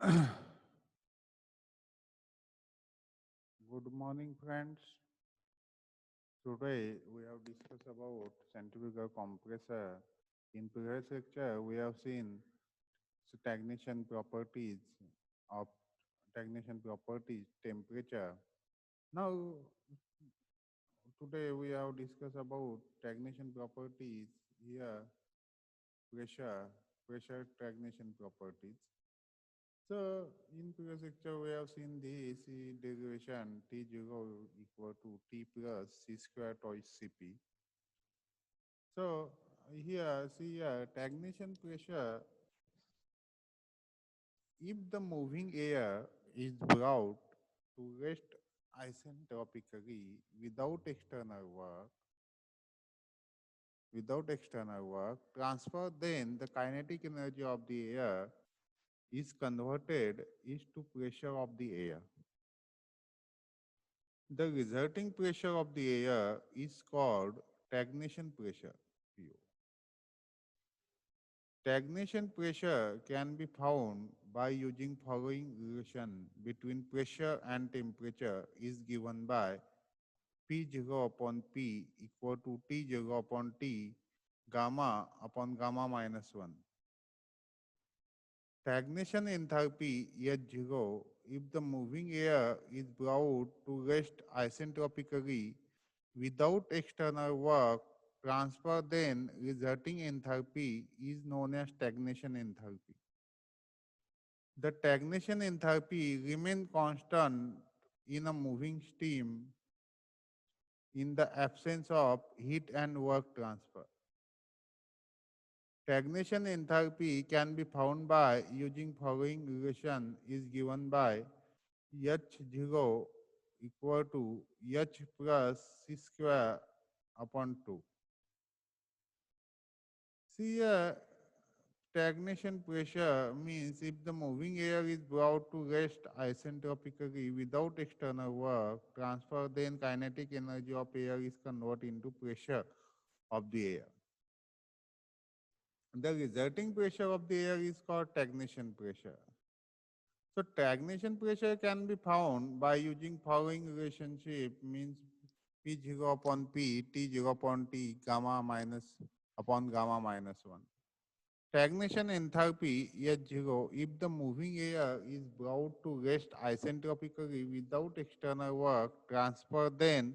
Good morning, friends. Today we have discussed about centrifugal compressor. In previous lecture, we have seen stagnation properties of temperature. Now, today we have discussed about stagnation properties here, pressure, pressure stagnation properties. So, in previous lecture, we have seen the AC derivation T0 equal to T plus C square twice Cp. So, here, see here, stagnation pressure, if the moving air is brought to rest isentropically without external work, transfer then the kinetic energy of the air is converted is to pressure of the air. The resulting pressure of the air is called stagnation pressure, PO. Stagnation pressure can be found by using following relation between pressure and temperature is given by P0 upon P equal to T0 upon T gamma upon gamma minus 1. Stagnation enthalpy H0 if the moving air is brought to rest isentropically without external work, transfer then resulting enthalpy is known as stagnation enthalpy. The stagnation enthalpy remains constant in a moving steam in the absence of heat and work transfer. Stagnation enthalpy can be found by using following relation is given by H0 equal to H plus C square upon 2. See, stagnation pressure means if the moving air is brought to rest isentropically without external work, transfer then kinetic energy of air is converted into pressure of the air. The resulting pressure of the air is called stagnation pressure. So stagnation pressure can be found by using following relationship means P0 upon P, T0 upon T, gamma minus upon gamma minus 1. Stagnation enthalpy H0 if the moving air is brought to rest isentropically without external work transfer, then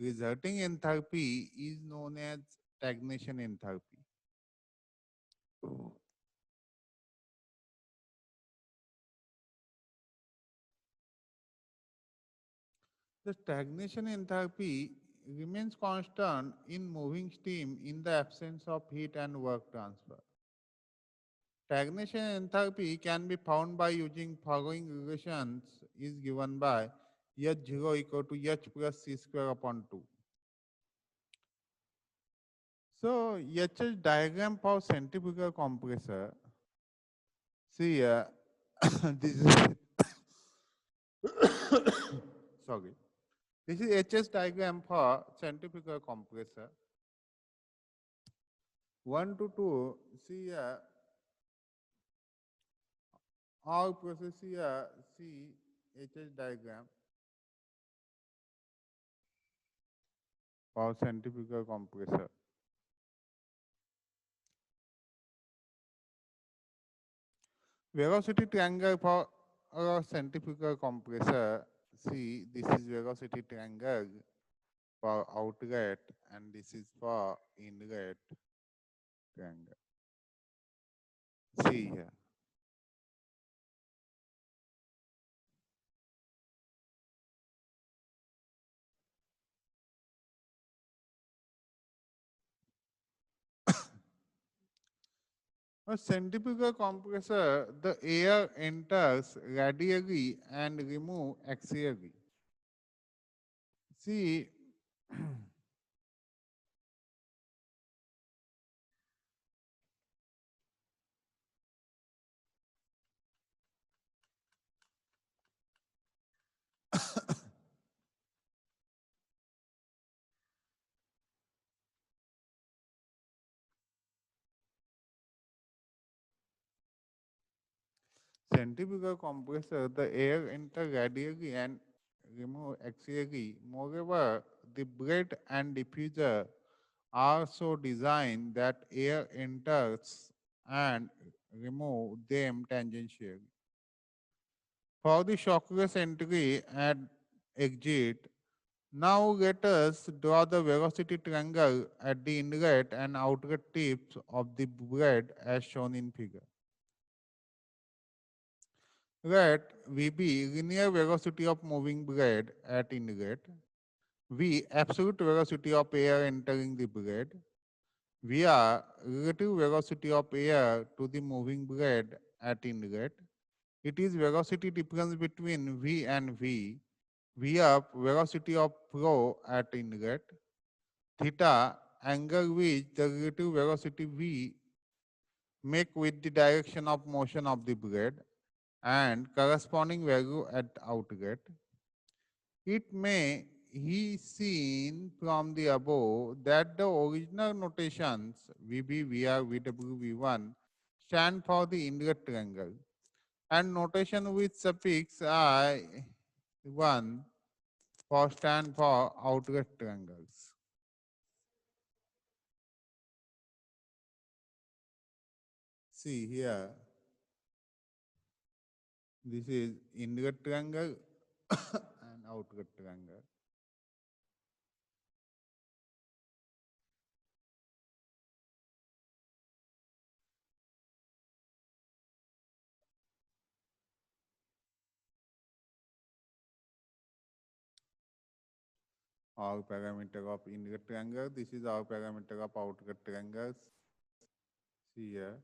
resulting enthalpy is known as stagnation enthalpy. The stagnation enthalpy remains constant in moving steam in the absence of heat and work transfer. Stagnation enthalpy can be found by using following relations is given by H0 equal to H plus C square upon 2. So HS diagram for centrifugal compressor. See, this is sorry. This is HS diagram for centrifugal compressor. 1 to 2. See, all process here. See HS diagram for centrifugal compressor. Velocity triangle for a centrifugal compressor. See, this is velocity triangle for outlet and this is for inlet triangle. See here. A centrifugal compressor, the air enters radially and remove axially. See, Centrifugal compressor, the air enter radially and remove axially. Moreover, the blade and diffuser are so designed that air enters and remove them tangentially. For the shockless entry and exit, now let us draw the velocity triangle at the inlet and outlet tips of the blade as shown in figure. Let V be linear velocity of moving blade at inlet, V absolute velocity of air entering the blade, V are relative velocity of air to the moving blade at inlet. It is velocity difference between V and V, V up velocity of flow at inlet, theta angle which the relative velocity V make with the direction of motion of the blade and corresponding value at outlet. It may be seen from the above that the original notations VB, VR, VW, V1 stand for the inlet triangle and notation with suffix I1 for stand for outlet triangles. See here, this is inlet triangle and outlet triangle. Our parameter of inlet triangle. This is our parameter of outlet triangles. See here.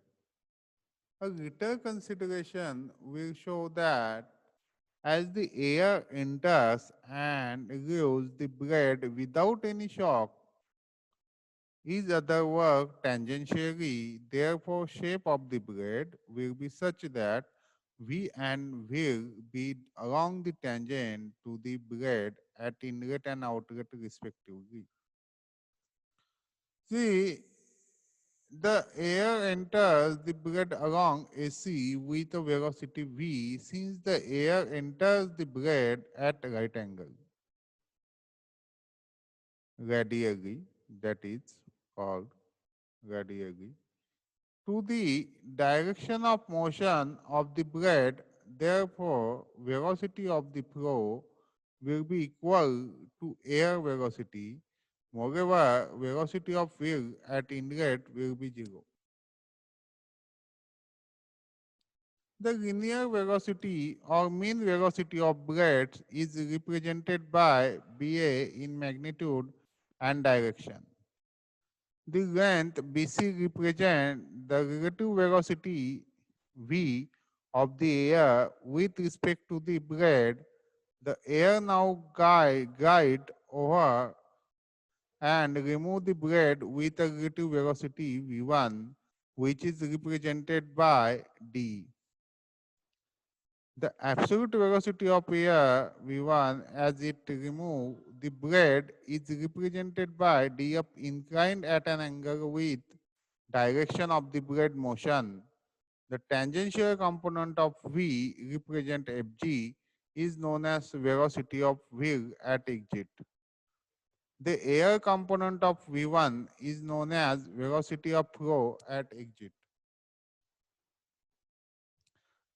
A later consideration will show that as the air enters and leaves the blade without any shock, is other work tangentially, therefore shape of the blade will be such that V and will be along the tangent to the blade at inlet and outlet respectively. See, the air enters the blade along AC with a velocity V since the air enters the blade at right angle radially, that is called radially, to the direction of motion of the blade. Therefore, velocity of the flow will be equal to air velocity. Moreover, velocity of wheel at inlet will be zero. The linear velocity or mean velocity of blades is represented by BA in magnitude and direction. The length BC represents the relative velocity V of the air with respect to the blade. The air now glide over and remove the blade with a relative velocity V1, which is represented by D. The absolute velocity of air V1 as it remove the blade is represented by d up inclined at an angle with direction of the blade motion. The tangential component of V represent Fg is known as velocity of wheel at exit. The air component of V1 is known as velocity of flow at exit.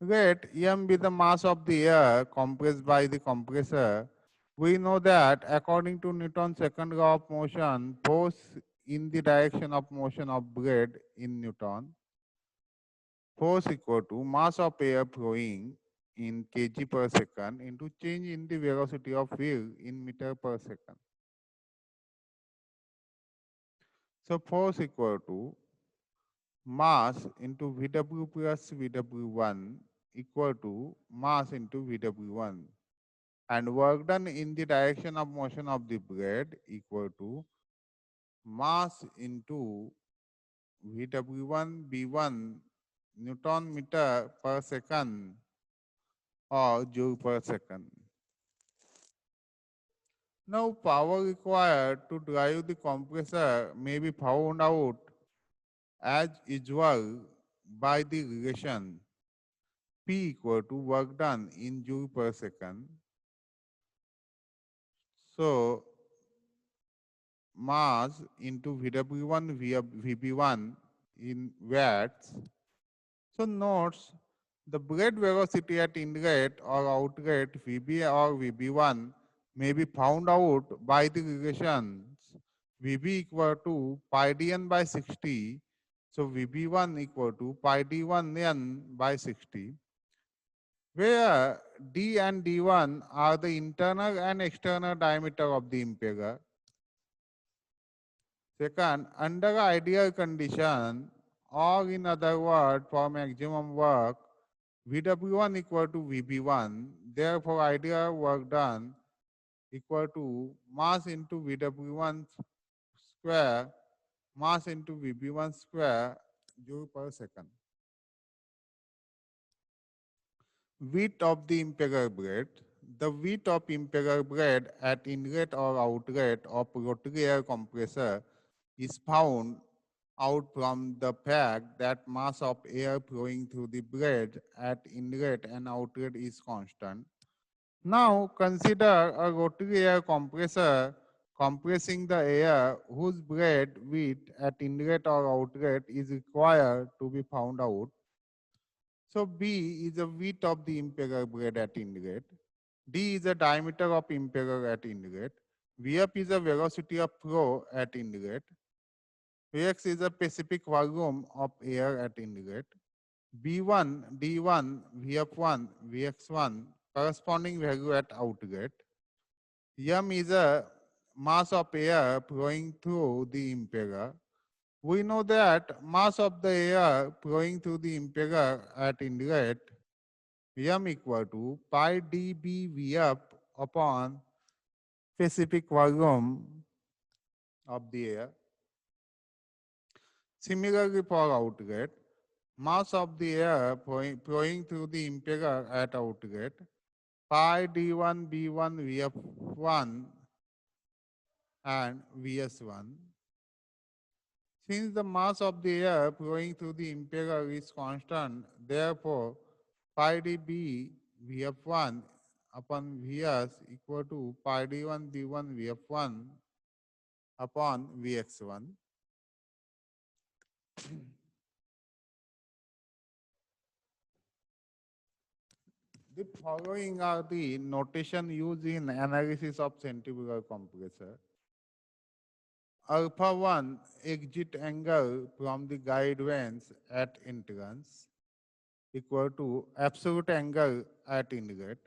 Let m be the mass of the air compressed by the compressor. We know that according to Newton's second law of motion, force in the direction of motion of blade in Newton, force equal to mass of air flowing in kg per second into change in the velocity of wheel in meter per second. So force equal to mass into VW plus VW1 equal to mass into VW1. And work done in the direction of motion of the blade equal to mass into VW1 B1 Newton meter per second or joule per second. Now power required to drive the compressor may be found out as usual by the relation P equal to work done in joule per second. So mass into VW1 VB1 in watts. So notes the blade velocity at inlet or outlet VB or VB1 may be found out by the relations VB equal to pi dn by 60. So VB1 equal to pi d1n by 60, where D and D1 are the internal and external diameter of the impeller. Second, under ideal condition, or in other words, for maximum work, VW1 equal to VB1, therefore ideal work done equal to mass into VW1 square, mass into VB1 square, joule per second. Width of the impeller blade. The width of impeller blade at inlet or outlet of rotary air compressor is found out from the fact that mass of air flowing through the blade at inlet and outlet is constant. Now consider a rotary air compressor compressing the air whose blade width at inlet or outlet is required to be found out. So B is the width of the impeller blade at inlet. D is the diameter of impeller at inlet. Vf is the velocity of flow at inlet. Vx is the specific volume of air at inlet. B1, D1, Vf1, Vx1 corresponding value at outlet. M is a mass of air flowing through the impeller. We know that mass of the air flowing through the impeller at inlet M equal to pi dB Vf upon specific volume of the air. Similarly for outlet, mass of the air flowing through the impeller at outlet pi d1 b1 Vf1 and Vs1. Since the mass of the air flowing through the impeller is constant, therefore pi dB Vf1 upon Vs equal to pi d1 b1 Vf1 upon Vx1. The following are the notation used in analysis of centrifugal compressor. Alpha 1 exit angle from the guide vanes at entrance equal to absolute angle at inlet.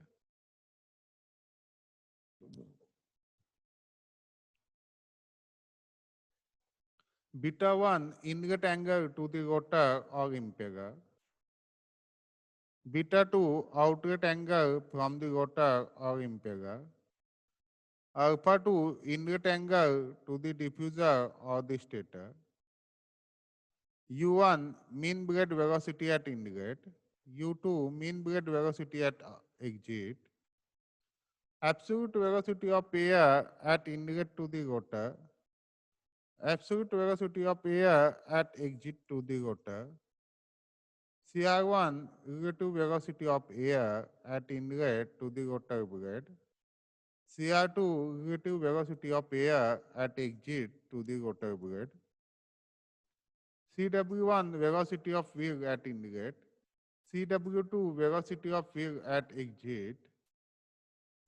Beta 1 inlet angle to the rotor or impeller. Beta 2 outlet angle from the rotor or impeller. Alpha 2 inlet angle to the diffuser or the stator. U1 mean blade velocity at inlet. U2 mean blade velocity at exit. Absolute velocity of air at inlet to the rotor. Absolute velocity of air at exit to the rotor. CR1 relative velocity of air at inlet to the rotor blade. CR2 relative velocity of air at exit to the rotor blade. CW1 velocity of wheel at inlet. CW2 velocity of wheel at exit.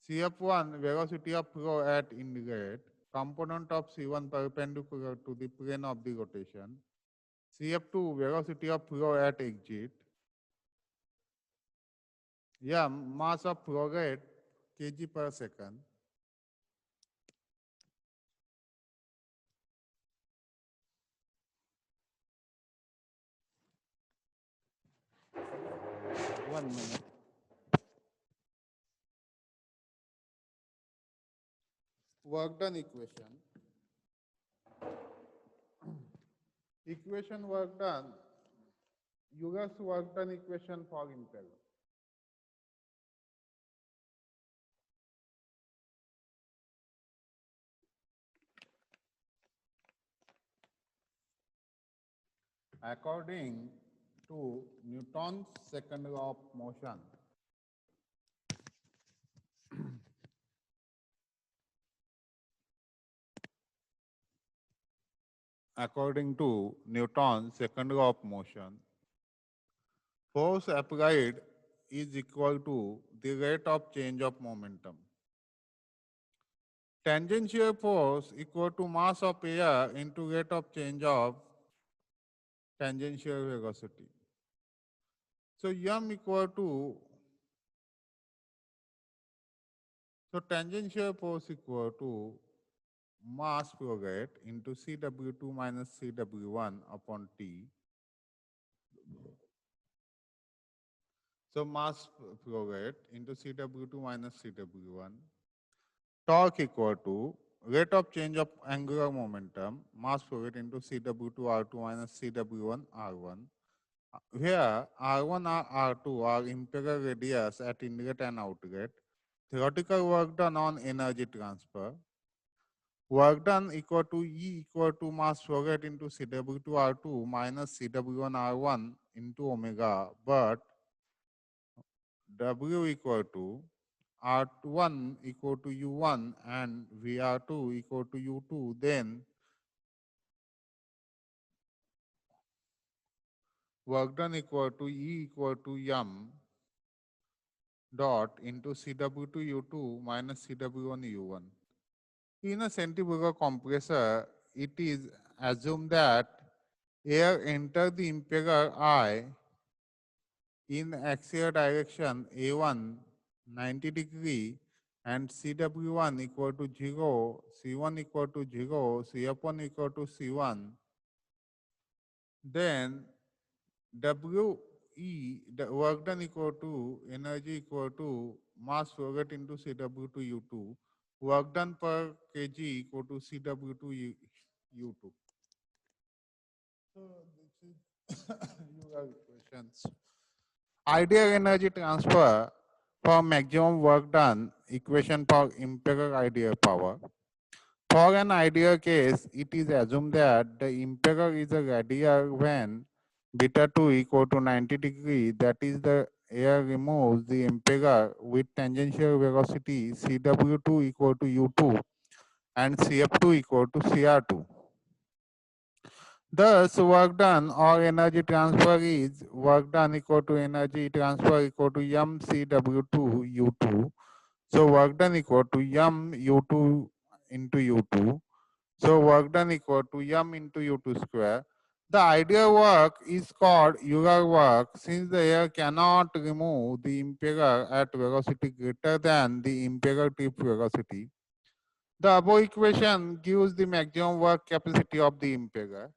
CF1 velocity of flow at inlet. Component of C1 perpendicular to the plane of the rotation. CF2 velocity of flow at exit. Mass of flow rate kg per second. One minute. Work done equation. Equation work done. Euler's work done equation for impeller. According to Newton's second law of motion. According to Newton's second law of motion, force applied is equal to the rate of change of momentum. Tangential force equal to mass of air into rate of change of tangential velocity. So m equal to, so tangential force equal to mass flow rate into Cw2 minus Cw1 upon T. So mass flow rate into Cw2 minus Cw1. Torque equal to rate of change of angular momentum, mass flow rate into Cw2 R2 minus Cw1 R1. Here R1 and R2 are imperial radius at inlet and outlet. Theoretical work done on energy transfer. Work done equal to E equal to mass flow rate into Cw2 R2 minus Cw1 R1 into omega, but W equal to R1 equal to U1 and VR2 equal to U2, then work done equal to E equal to M dot into Cw2 U2 minus Cw1 U1. In a centrifugal compressor, it is assumed that air enters the impeller I in axial direction A1 90 degree and Cw1 equal to 0, C1 equal to 0, Cf1 equal to C1, then WE, the work done equal to energy equal to mass flow rate into Cw2 U2, work done per kg equal to Cw2 U2. So this is your questions. Ideal energy transfer for maximum work done, equation for imperial ideal power. For an ideal case, it is assumed that the imperial is a radial when beta 2 equal to 90 degree, that is the air removes the imperial with tangential velocity Cw2 equal to U2 and Cf2 equal to Cr2. Thus, work done or energy transfer is work done equal to energy transfer equal to mCw2 U2. So, work done equal to m U2 into U2. So, work done equal to m into U2 square. The ideal work is called Euler work since the air cannot remove the impeller at velocity greater than the impeller tip velocity. The above equation gives the maximum work capacity of the impeller.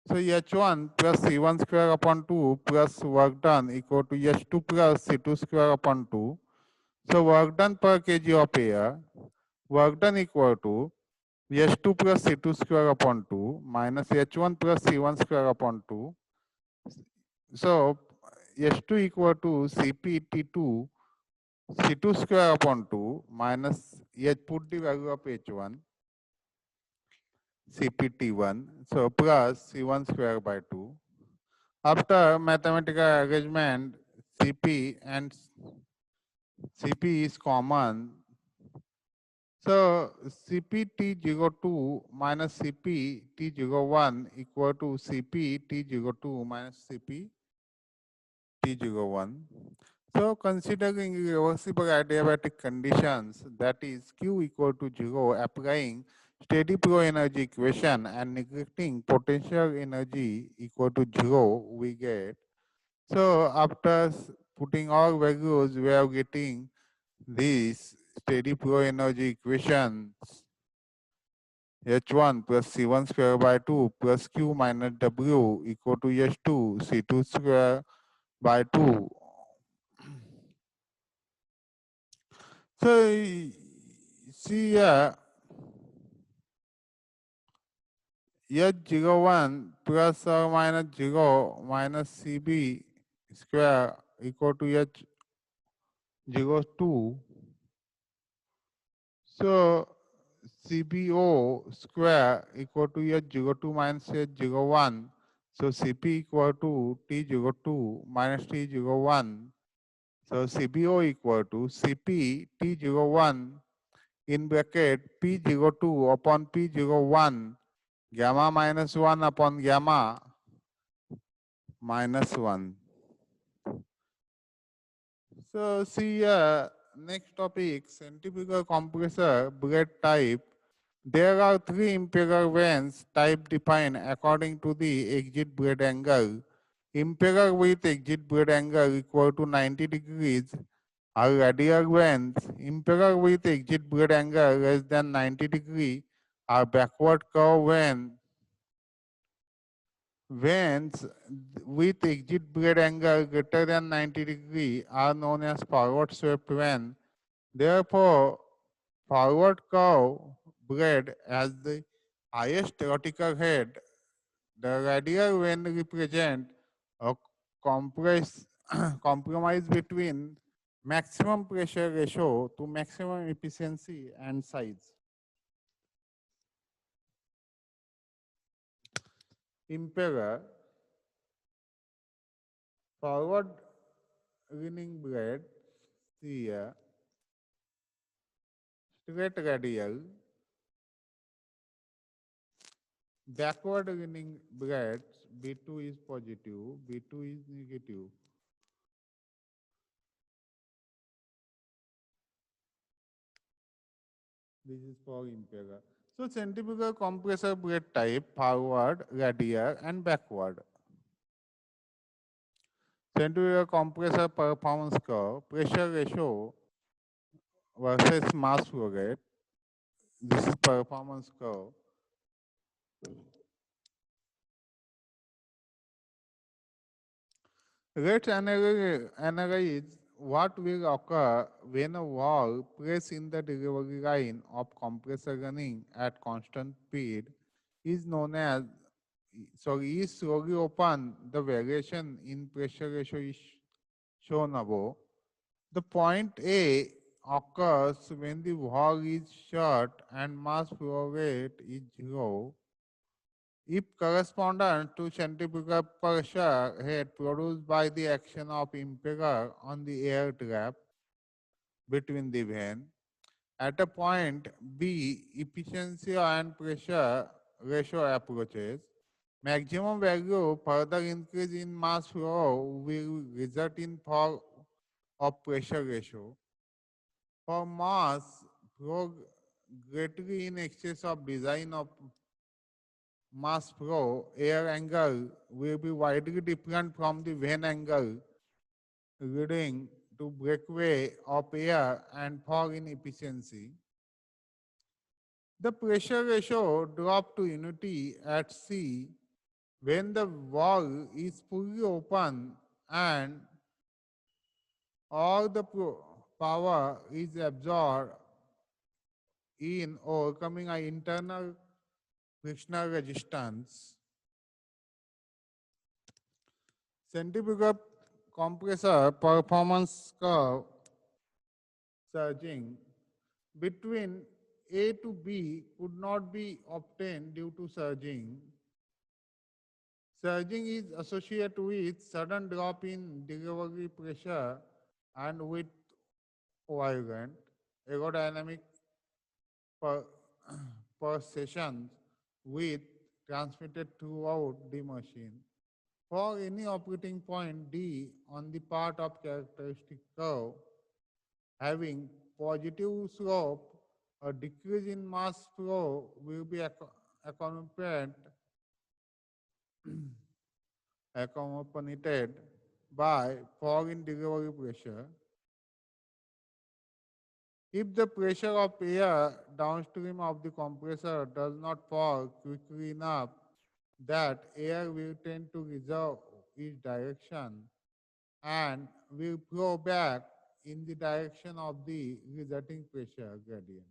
So H1 plus C1 square upon 2 plus work done equal to H2 plus C2 square upon 2. So work done per kg of air, work done equal to H2 plus C2 square upon 2 minus H1 plus C1 square upon 2. So H2 equal to CPT2 C2 square upon 2 minus H, put the value of H1 CPT1, so plus C1 square by 2. After mathematical arrangement, CP and CP is common. So CP T02 minus CP T01 equal to CP T02 minus CP T01. So considering irreversible adiabatic conditions, that is Q equal to 0, applying steady flow energy equation and neglecting potential energy equal to 0, we get. So after putting all values, we are getting this steady flow energy equations H1 plus C1 square by 2 plus Q minus W equal to H2 C2 square by 2. So see here, H01 plus or minus 0 minus CB square equal to H02. So CBO square equal to your 02 minus your 01. So CP equal to T02 minus T01. So CBO equal to CP T01 in bracket P02 upon P01 gamma minus 1 upon gamma minus 1. So see next topic, centrifugal compressor blade type. There are three impeller vanes type defined according to the exit blade angle. Impeller with exit blade angle equal to 90 degrees are radial vanes. Impeller with exit blade angle less than 90 degree are backward curve vanes. Vanes with exit blade angle greater than 90 degree are known as forward swept vane. Therefore, forward curve blade has the highest vertical head. The radial vane represent a compress, compromise between maximum pressure ratio to maximum efficiency and size. Impeller, forward leaning blade, here, straight radial, backward leaning blades, B2 is positive, B2 is negative. This is for impeller. So centrifugal compressor blade type, forward, radial and backward. Centrifugal compressor performance curve, pressure ratio versus mass flow rate. This is performance curve. Let's analyze what will occur when a valve pressed in the delivery line of compressor running at constant speed is known as, is slowly open. The variation in pressure ratio is shown above. The point A occurs when the valve is shut and mass flow rate is zero. If correspondent to centrifugal pressure head produced by the action of impeller on the air trap between the vane. At a point B, efficiency and pressure ratio approaches. Maximum value further increase in mass flow will result in fall of pressure ratio. For mass flow greatly in excess of design of mass flow, air angle will be widely different from the vane angle, leading to breakaway of air and fall in efficiency. The pressure ratio drop to unity at C when the valve is fully open and all the power is absorbed in overcoming an internal frictional resistance. Centrifugal compressor performance curve surging between A to B could not be obtained due to surging. Surging is associated with sudden drop in delivery pressure and with violent aerodynamic per, per sessions with transmitted throughout the machine. For any operating point D on the part of characteristic curve having positive slope, a decrease in mass flow will be accompanied accompanied by fall in delivery pressure. If the pressure of air downstream of the compressor does not fall quickly enough, that air will tend to reserve its direction and will flow back in the direction of the resulting pressure gradient.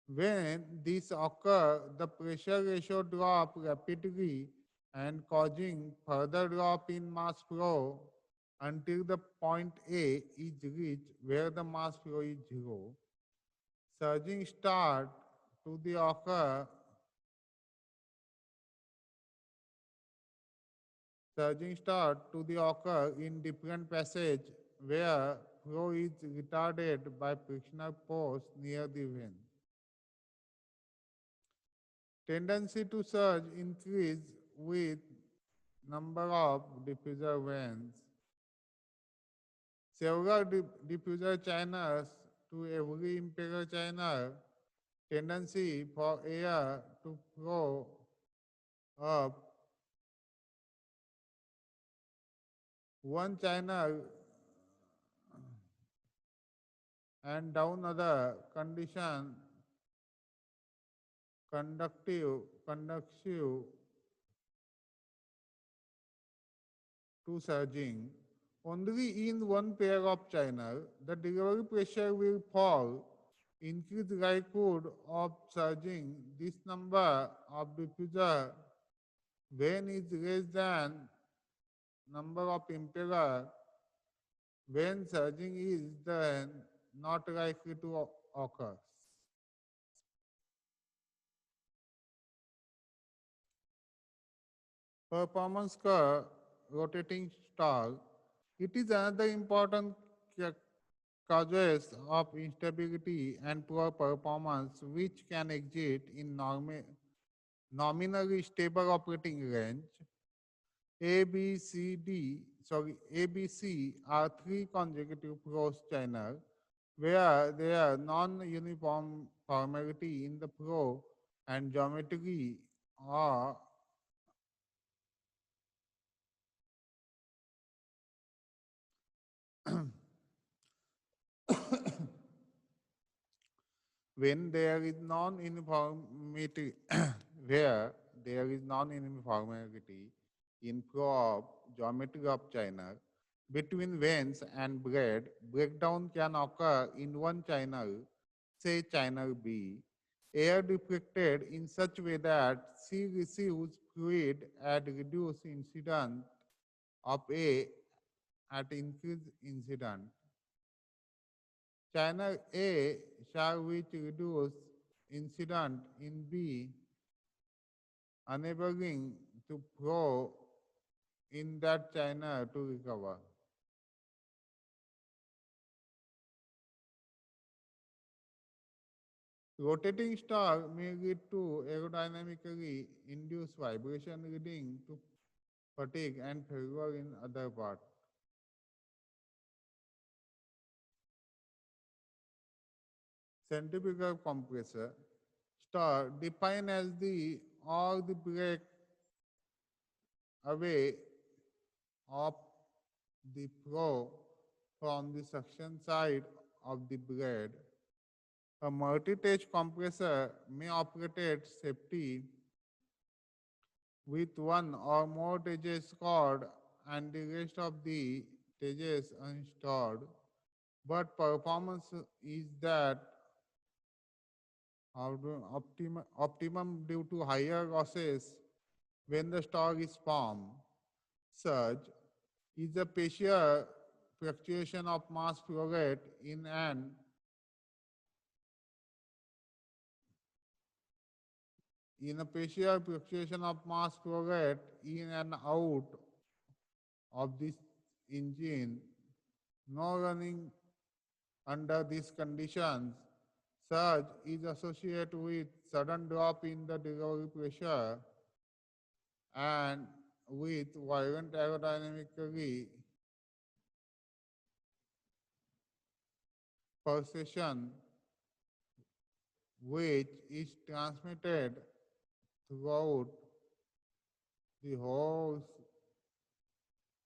When this occurs, the pressure ratio drop rapidly and causing further drop in mass flow until the point A is reached where the mass flow is zero. Surging start to the occur surging start to the occur in different passage where flow is retarded by frictional force near the vein. Tendency to surge increase with number of diffuser veins. Several diffuser channels to every impeller channel, tendency for air to flow up one channel and down other condition conductive to surging. Only in one pair of channel, the delivery pressure will fall. Increased likelihood of surging. This number of diffuser when is less than number of impeller when surging is then not likely to occur. Performance curve, rotating stall. It is another important causes of instability and poor performance which can exist in nominally stable operating range. ABC are three consecutive flow channels where there are non-uniformity in the flow and geometry are when there is non-uniformity, where there is non-uniformity in flow of geometry of channel between veins and blade, breakdown can occur in one channel, say channel B, air deflected in such way that C receives fluid at reduced incident of A at increased incident. Channel A shall which reduce incident in B, enabling to flow in that channel to recover. Rotating star may lead to aerodynamically induced vibration leading to fatigue and failure in other parts. Centrifugal compressor star defined as the all the break away of the flow from the suction side of the blade. A multi-stage compressor may operate safety with one or more stages stored and the rest of the stages unstored, but performance is that optimum due to higher losses when the stock is formed. Surge is a partial fluctuation of mass flow rate in a partial fluctuation of mass flow rate in and out of this engine. No running under these conditions. Surge is associated with sudden drop in the delivery pressure and with violent aerodynamically pulsation which is transmitted throughout the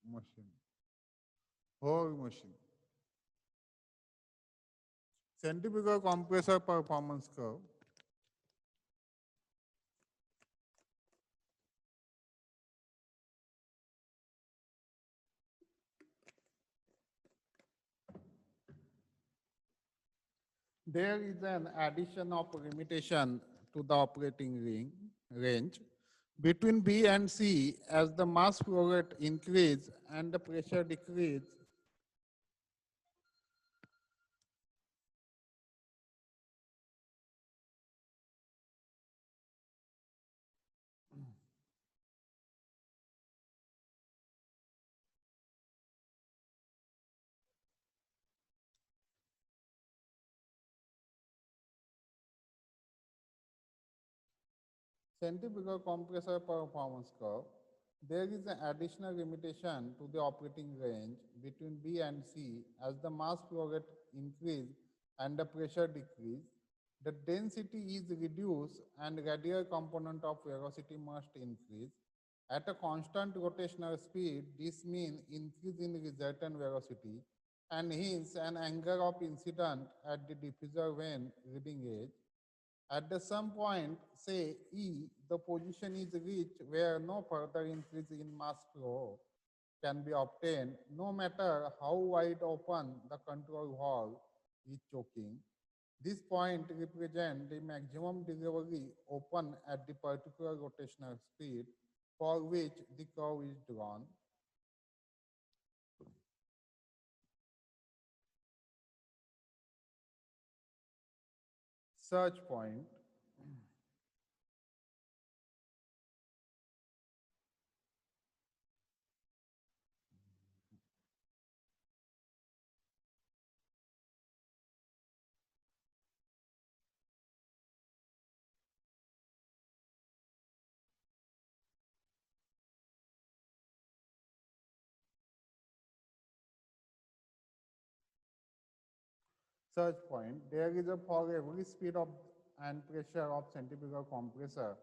machine, whole machine. Centrifugal compressor performance curve. There is an addition of limitation to the operating range between B and C as the mass flow rate increase and the pressure decrease. Centrifugal compressor performance curve. There is an additional limitation to the operating range between B and C as the mass flow rate increase and the pressure decrease. The density is reduced and radial component of velocity must increase. At a constant rotational speed, this means increase in resultant velocity and hence an angle of incident at the diffuser vane reading edge. At the some point, say E, the position is reached where no further increase in mass flow can be obtained, no matter how wide open the control valve is choking. This point represents the maximum delivery open at the particular rotational speed for which the curve is drawn. Surge point. Surge point, there is a for every speed of and pressure of centrifugal compressor,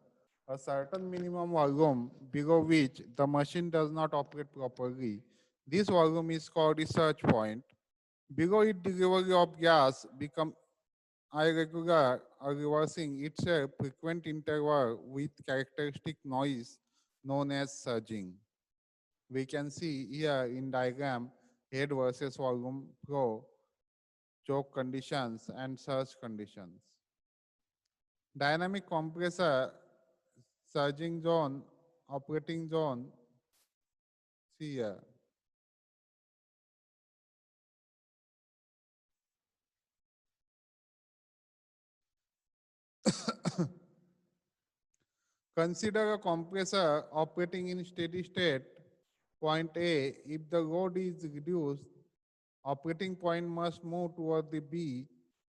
a certain minimum volume below which the machine does not operate properly. This volume is called the surge point. Below it, delivery of gas become irregular or reversing itself frequent interval with characteristic noise known as surging. We can see here in diagram head versus volume flow, choke conditions, and surge conditions. Dynamic compressor, surging zone, operating zone, see here. Consider a compressor operating in steady state, point A. If the load is reduced, operating point must move toward the B.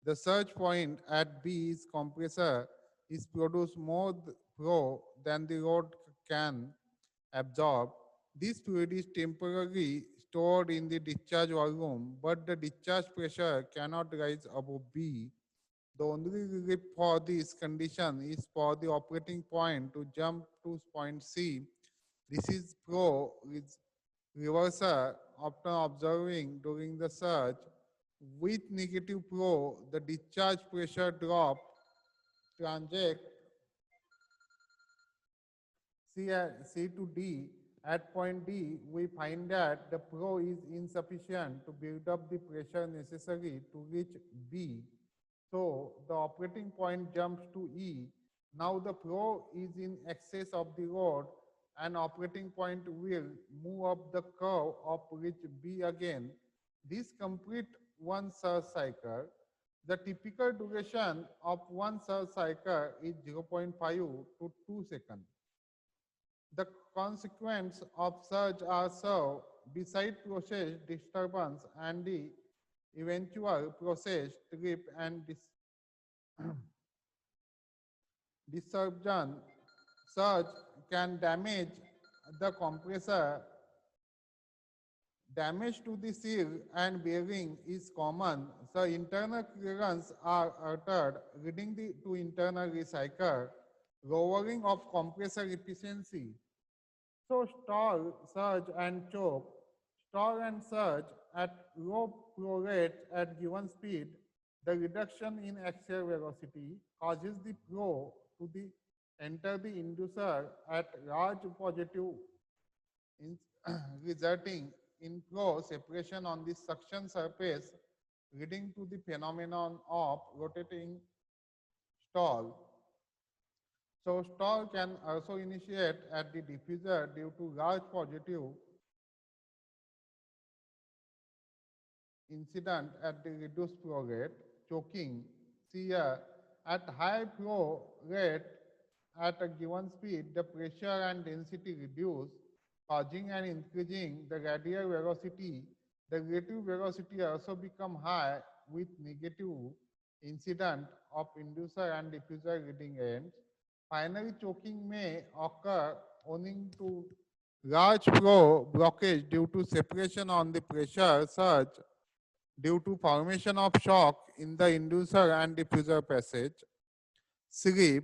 The surge point at B is compressor is produce more flow than the load can absorb. This fluid is temporarily stored in the discharge volume, but the discharge pressure cannot rise above B. The only relief for this condition is for the operating point to jump to point C. This is flow with reversal often observing during the surge. With negative flow, the discharge pressure drop transit C to D. At point D, we find that the flow is insufficient to build up the pressure necessary to reach B. So the operating point jumps to E. Now the flow is in excess of the load and operating point will move up the curve of reach B again. This complete one surge cycle. The typical duration of one surge cycle is 0.5 to 2 seconds. The consequence of surge are served beside process disturbance and the eventual process trip and disruption. Surge can damage the compressor. Damage to the seal and bearing is common, so internal clearance are altered, leading to internal recycle, lowering of compressor efficiency. So stall, surge, and choke. Stall and surge at low flow rate at given speed, the reduction in axial velocity causes the flow to enter the inducer at large positive in, resulting in flow separation on the suction surface, leading to the phenomenon of rotating stall. So stall can also initiate at the diffuser due to large positive incident at the reduced flow rate, choking. See here, at high flow rate at a given speed, the pressure and density reduce, causing and increasing the radial velocity. The relative velocity also become high with negative incident of inducer and diffuser reading ends. Finally, choking may occur owing to large flow blockage due to separation on the pressure surge due to formation of shock in the inducer and diffuser passage. Sleep.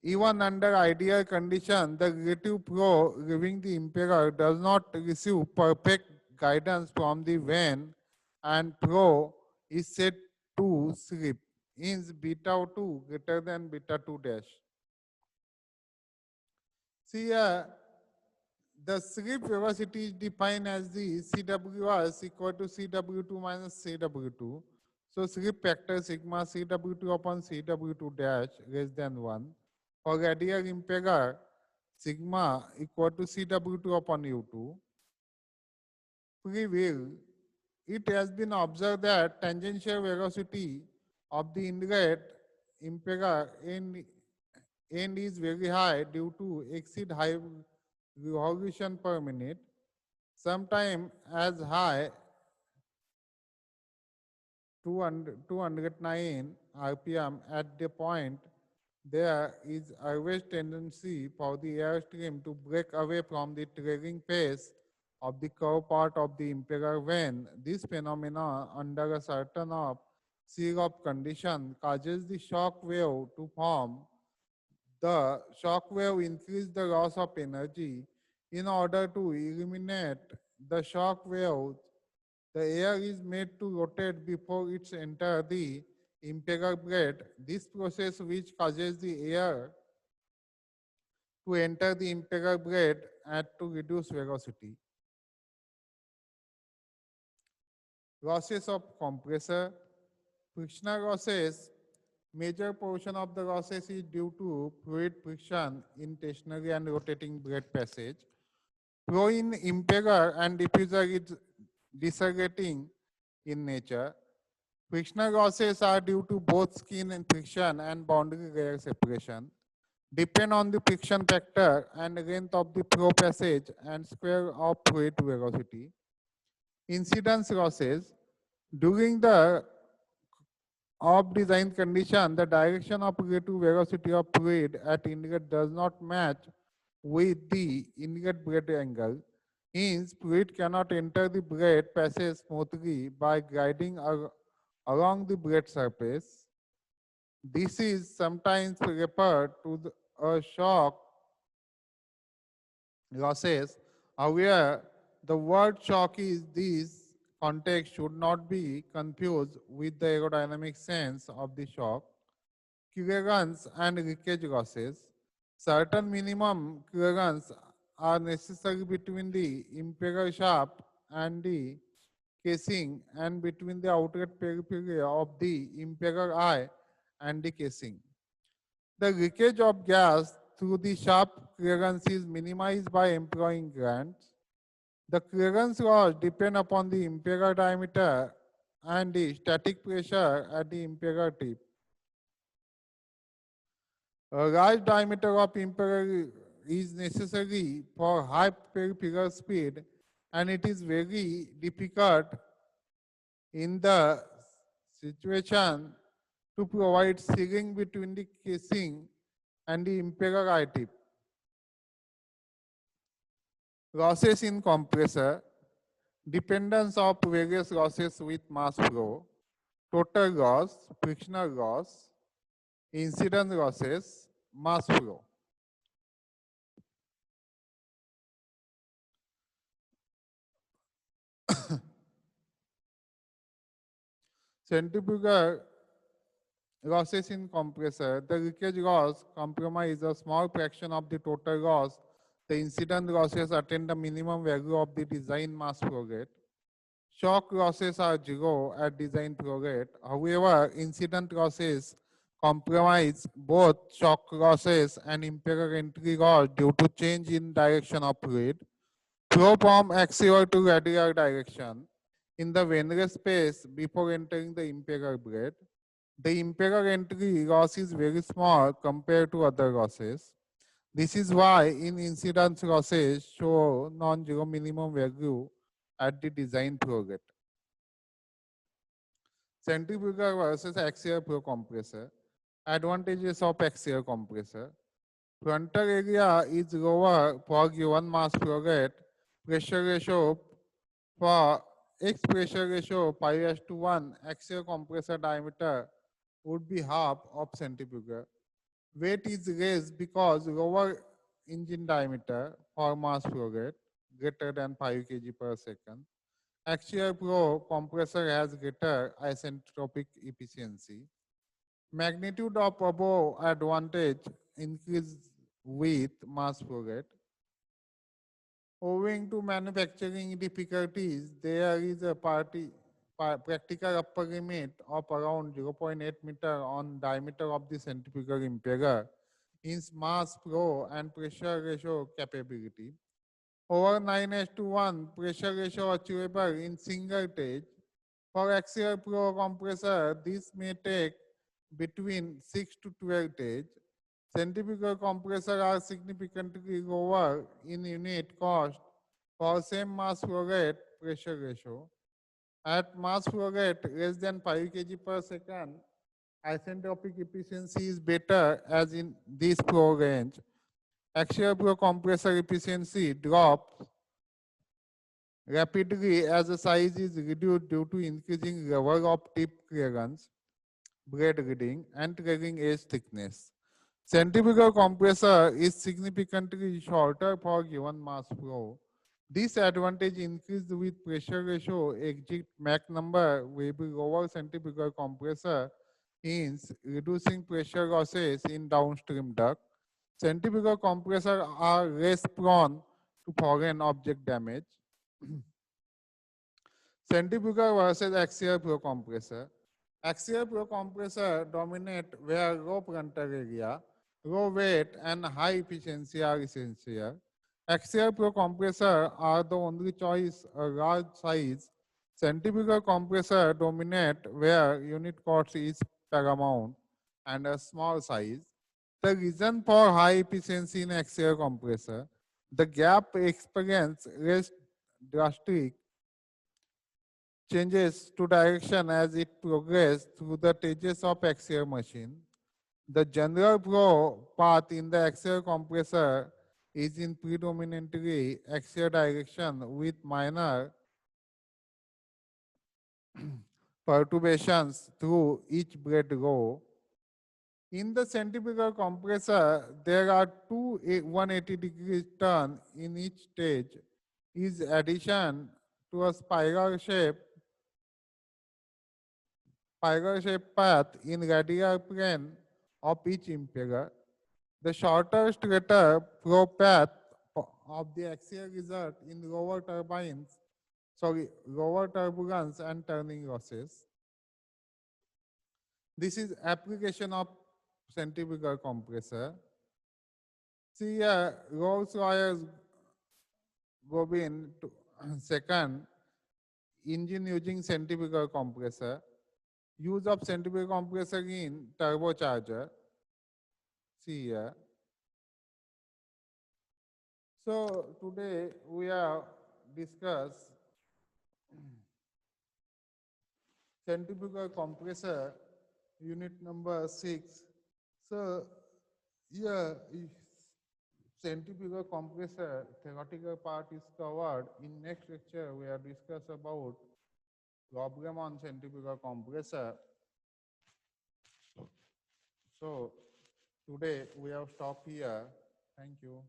Even under ideal condition, the relative flow leaving the impeller does not receive perfect guidance from the vein and flow is set to sleep. Hence, beta 2 greater than beta 2 dash. See, the sleep velocity is defined as the CWS equal to CW2 minus CW2. So sleep factor sigma CW2 upon CW2 dash less than 1. For radial impeller, sigma equal to CW2 upon U2. Free will, it has been observed that tangential velocity of the inlet impeller end is very high due to exceed high revolution per minute, sometimes as high 209 RPM. At the point there is always tendency for the airstream to break away from the trailing phase of the curved part of the impeller vein. This phenomena under a certain of seal of condition causes the shock wave to form. The shock wave increases the loss of energy. In order to eliminate the shock wave, the air is made to rotate before it enters the impeller blade. This process, which causes the air to enter the impeller blade and to reduce velocity. Losses of compressor. Frictional losses. Major portion of the losses is due to fluid friction in stationary and rotating blade passage. Flow in impeller and diffuser is decelerating in nature. Frictional losses are due to both skin and friction and boundary layer separation. Depend on the friction factor and length of the flow passage and square of fluid velocity. Incidence losses. During the off design condition, the direction of relative velocity of fluid at inlet does not match with the inlet blade angle. Hence, fluid cannot enter the blade passage smoothly by gliding along the blade surface. This is sometimes referred to a shock losses. However, the word shock is this context should not be confused with the aerodynamic sense of the shock. Clearance and leakage losses. Certain minimum clearance are necessary between the impeller shaft and the casing and between the outlet periphery of the impeller eye and the casing. The leakage of gas through the shaft clearance is minimized by employing grants. The clearance loss depend upon the impeller diameter and the static pressure at the impeller tip. A large diameter of impeller is necessary for high peripheral speed, and it is very difficult in the situation to provide sealing between the casing and the impeller eye tip. Losses in compressor, dependence of various losses with mass flow, total loss, frictional loss, incident losses, mass flow. Centrifugal losses in compressor, the leakage loss compromise a small fraction of the total loss. The incident losses attain the minimum value of the design mass flow rate. Shock losses are zero at design flow rate. However, incident losses compromise both shock losses and impeller entry loss due to change in direction of fluid. Flow from axial to radial direction in the veinless space before entering the impeller blade. The impeller entry loss is very small compared to other losses. This is why in incidence losses show non-zero minimum value at the design flow rate. Centrifugal versus axial flow compressor. Advantages of axial compressor. Frontal area is lower for given mass flow rate. Pressure ratio for X pressure ratio 5:1, axial compressor diameter would be half of centrifugal. Weight is less because lower engine diameter for mass flow rate greater than 5 kg per second. Axial flow compressor has greater isentropic efficiency. Magnitude of above advantage increase with mass flow rate. Owing to manufacturing difficulties, there is a practical upper limit of around 0.8 meter on diameter of the centrifugal impeller in mass flow and pressure ratio capability. Over 9:1 pressure ratio achievable in single stage. For axial flow compressor, this may take between 6 to 12 stage. Centrifugal compressors are significantly lower in unit cost for same mass flow rate pressure ratio. At mass flow rate less than 5 kg per second, isentropic efficiency is better as in this flow range. Axial flow compressor efficiency drops rapidly as the size is reduced due to increasing level of tip clearance, blade reading, and trailing edge thickness. Centrifugal compressor is significantly shorter for given mass flow. This advantage increased with pressure ratio exit Mach number will be lower centrifugal compressor, hence reducing pressure losses in downstream duct. Centrifugal compressors are less prone to foreign object damage. Centrifugal versus axial flow compressor. Axial flow compressor dominate where low frontal area, low weight, and high efficiency are essential. Axial flow compressor are the only choice a large size. Centrifugal compressor dominate where unit cost is paramount and a small size. The reason for high efficiency in axial compressor, the gap experience less drastic changes to direction as it progresses through the stages of axial machine. The general flow path in the axial compressor is in predominantly axial direction with minor perturbations through each blade row. In the centrifugal compressor, there are two 180-degree turns in each stage. Is addition to a spiral shaped path in radial plane of each impeller. The shorter, straighter flow path of the axial result in lower turbulence and turning losses. This is application of centrifugal compressor. See here, Rolls-Royce Gobin second engine using centrifugal compressor. Use of centrifugal compressor in turbocharger. See here. So today we have discussed centrifugal compressor unit number 6. So here centrifugal compressor theoretical part is covered. In next lecture we have discussed about problem on centrifugal compressor. So today we have stopped here. Thank you.